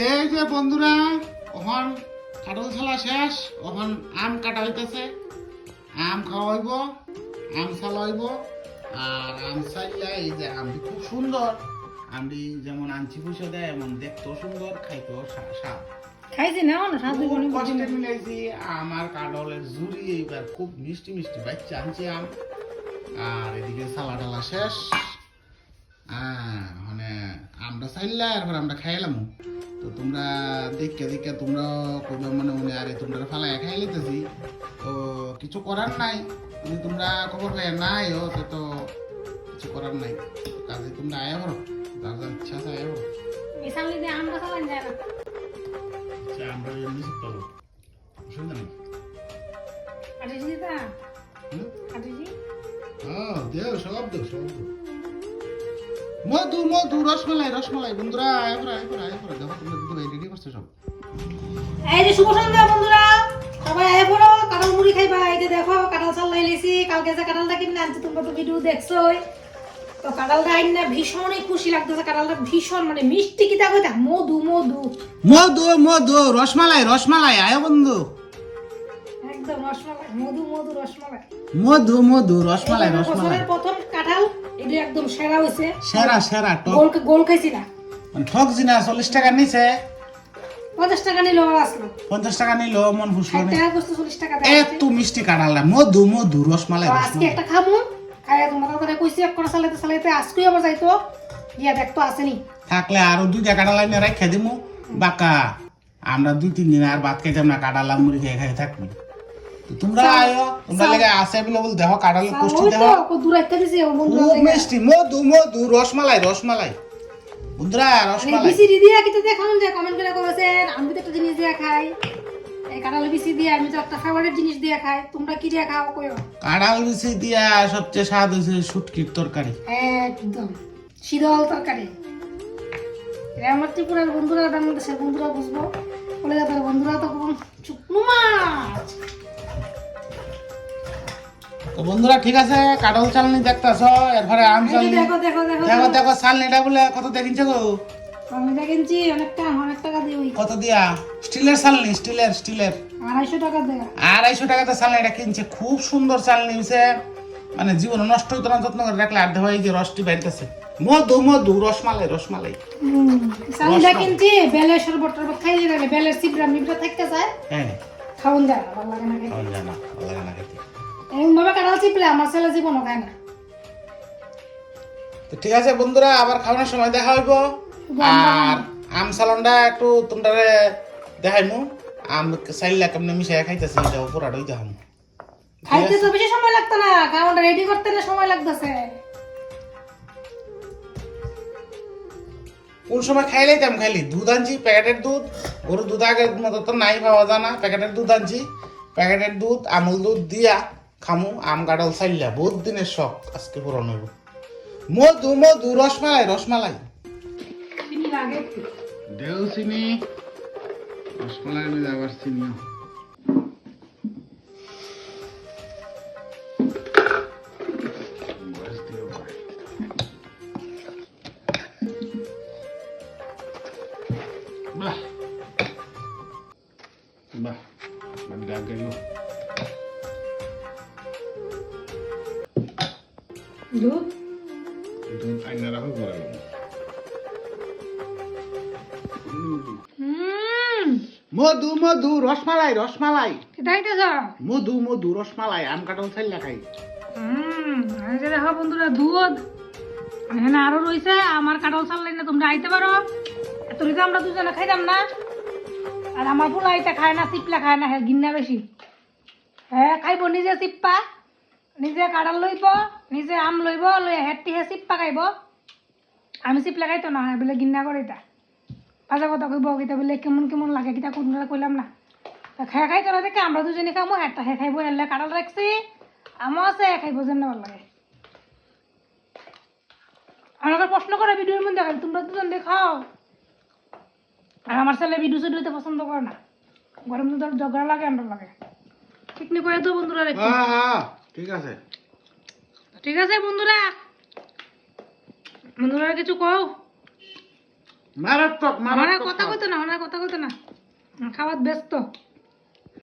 এই যে বন্ধুরা, ওখান কাঁঠাল ছালা শেষ, ওখান আম কাটা হইতেছে, আম খাওয়া হইব, আম ছালা হইব। আর আম চাইলে এই যে আমটি খুব সুন্দর, আমটি যেমন আনছি পয়সা দেয় এমন দেখতেও সুন্দর, খাইতেও স্বাদ। খাইছি না না স্বাদ খুব হইবনি কষ্টে মিলাইছি আমার কাঁঠালের জুড়ি, এইবার খুব মিষ্টি মিষ্টি বাচ্চা আনছি আম। আর এদিকে সালা টালা শেষ, মানে আমরা চাইলে এরপর আমরা খাইলাম। তো তোমরা দেখে দেখে তোমরা কইবা মানে মনে আরে তোমরা ফালাই খাই লিতেছি, তো কিছু করার নাই। যদি তোমরা খবর পাই নাই ও তো কিছু করার নাই, কাজে তোমরা আয়া করো, যার যার ইচ্ছা আছে আয়া করো। মিশালি দিয়ে আমরা চালান যায় না। আচ্ছা, আমরা এমনি শিখতে পারবো, অসুবিধা নেই। কাটিছি তা কাটিছি দেও সব দেও সব দেও। মধু মধু রসমালাই রসমালাই বন্ধুরা আয়া করো আয়া করো আয়া করো। দেখো তোমরা দিদি ভাই রেডি করছো সব। এই যে শুভ সন্ধ্যা বন্ধুরা, সবাই আয় পড়ো, কাঁঠাল মুড়ি খাইবা। এই যে দেখো কাঁঠাল চাল লাইলেছি, কালকে যে কাঁঠালটা কিনে আনছি তোমরা তো ভিডিও দেখছোই। তো কাঁঠালটা আইনা ভীষণই খুশি লাগতেছে, কাঁঠালটা ভীষণ মানে মিষ্টি কিতা কইতা মধু মধু মধু মধু রসমালাই রসমালাই আয় বন্ধু, একদম রসমালাই মধু মধু রসমালাই মধু মধু রসমালাই এটা রসমালাই। বছরের প্রথম কাঁঠাল, এটা একদম সেরা হইছে। সেরা সেরা টক, গোল গোল খাইছি না, মানে ঠকছি না। 40 টাকা নিছে, 50 টাকা নিল আর আসলো 50 টাকা নিল, মন খুশলো 60 না। টাকা কষ্ট 40 টাকা এত মিষ্টি কাঁঠাল মধু মধু রসমালাই আজকে রসমালাই। একটা খামু খাইয়া তোমার তাড়াতাড়ি কইছি এক করে চালাইতে চালাইতে আজকেই আবার যাইতো গিয়া দেখতো আসেনি। থাকলে আরো 2টা কাঁঠাল আইনে রাখা দিমু বাকা, আমরা 2-3 দিন আর ভাত খাইতাম না, কাঁঠাল আর মুড়ি খেয়ে খাই থাকবি। তো তোমরা আয়ো, তোমরা লাগে আছে অ্যাভেলেবল, দেখো কাঁঠালের পুষ্টি ওই দেখো, তো কত দূর একটা দিছি ও বন্ধুরা খুব মিষ্টি মধু মধু রসমালাই রসমালাই বন্ধুরা মানে রসমালাই। বিসি দিয়া কিতে দেখাউন যে কমেন্ট করে কইছেন আমি তো একটা জিনিস দিয়া খাই, এই কাঁঠাল বিসি দিয়া আমি তো একটা ফেভারিট জিনিস দিয়া খাই, তোমরা কি দিয়া খাও কইও। কাঁঠাল বিচি দিয়া সবচেয়ে স্বাদ হয়েছে শুটকির তরকারি, একদম শীতল তরকারি। এটা আমার ত্রিপুরার বন্ধুরা, বাংলাদেশের বন্ধুরা বুঝবো, কলকাতার বন্ধুরা তো শুকনো মাছ। তো বন্ধুরা ঠিক আছে, কাঁঠাল চালনি দেখতেছ, এরপরে আম এই যে চালনি দেখো দেখো দেখো দেখো দেখো। চালনিটা বলে কত দেখিনছে গো? আমি কিনছি অনেক টাকা দিয়ে ওই কত দিয়া? স্টিলের চালনি, স্টিলের 250 টাকা দেয়া। 250 টাকাতে চালনিটা কিনছে, খুব সুন্দর চালনি হয়েছে, মানে জীবন নষ্ট হইতো না, যত্ন করে রাখলে আর দেখো এই যে রসটি বাইরতেছে, মধু মধু রসমালাই রসমালাই। চালটা কিনছি বেলের শরবত টরবত খাইলে লাগে, বেলের সিবরা মিবরা থাকতে চায়, হ্যাঁ খাওন যায় না, ভালো লাগে না খাইতে। খাওয়া যায় না, ভালো লাগে না খেতে। এরকম ভাবে কাঁঠাল চিপলে আমার ছেলে জীবনও খায় না। তো ঠিক আছে বন্ধুরা, আবার খাওয়ানোর সময় দেখা হইব। আর আম সালনটা একটু তোমরা দেখাইমু, আম চাইলে কেমনে মিশাই খাইতেছি, এটা পুরাটাই দেখামু। খাইতে তো বেশি সময় লাগতো না, খাওয়াটা রেডি করতে না সময় লাগতেছে। কোন সময় খাইলেই তেম খাইলি, দুধ আনছি প্যাকেটের দুধ, গরুর দুধ আগের মতো তো নাই পাওয়া যায় না, প্যাকেটের দুধ আনছি, প্যাকেটের দুধ আমুল দুধ দিয়া খামু। আম কাঁঠাল চাইলা বহুত দিনের শখ আজকে পূরণ হইব। মধু মধু রসমালাই রসমালাই চিনি লাগে একটু। দেও চিনি, রসমালাই নিয়ে আবার চিনিও। বাহ বাহ, মানে ডাক গেল। দুধ দুধ আইনা রাখো করে মধু মধু রসমালাই রসমালাই খাইতেছ? মধু মধু রসমালাই আম কাঁঠাল চাইলা খাই। এই যে দেখো বন্ধুরা দুধ এখানে আরো রয়েছে, আমার কাঁঠাল চাল না তোমরা আইতে পারো, এত লিখে আমরা দুজনে খাইতাম না। আর আমার পোলা এটা খায় না, চিপলা খায় না, হ্যাঁ গিন্না বেশি, হ্যাঁ খাইব নিজে চিপ্পা, নিজে কাঁঠাল লইব, নিজে আম লইব, লই হেঁটি হে চিপ্পা খাইব। আমি চিপলা খাইতো না, হ্যাঁ বলে গিন্না করে এটা বাজা কথা কইব, কিতা বলে কেমন কেমন লাগে কিতা কোনটা কইলাম না। তা খাই খাইতো না দেখে আমরা দুজনে খামো, একটা হে খাইব, এলে কাঁঠাল রাখছি আমও আছে, খাইব যেন ভালো লাগে। আমাকে প্রশ্ন করে ভিডিওর মধ্যে দেখাই তোমরা দুজন দেখাও, আর আমার ছেলে ভিডিও সিডিওতে পছন্দ করে না, গরম দুধ ঝগড়া লাগে আমরা লাগে। পিকনিক করে তো বন্ধুরা দেখো। হ্যাঁ হ্যাঁ ঠিক আছে, ঠিক আছে বন্ধুরা, বন্ধুরা কিছু কও। মারাত্মক আমার মারাত্মক কথা কইতো না, আমার কথা কইতো না, খাওয়াত ব্যস্ত।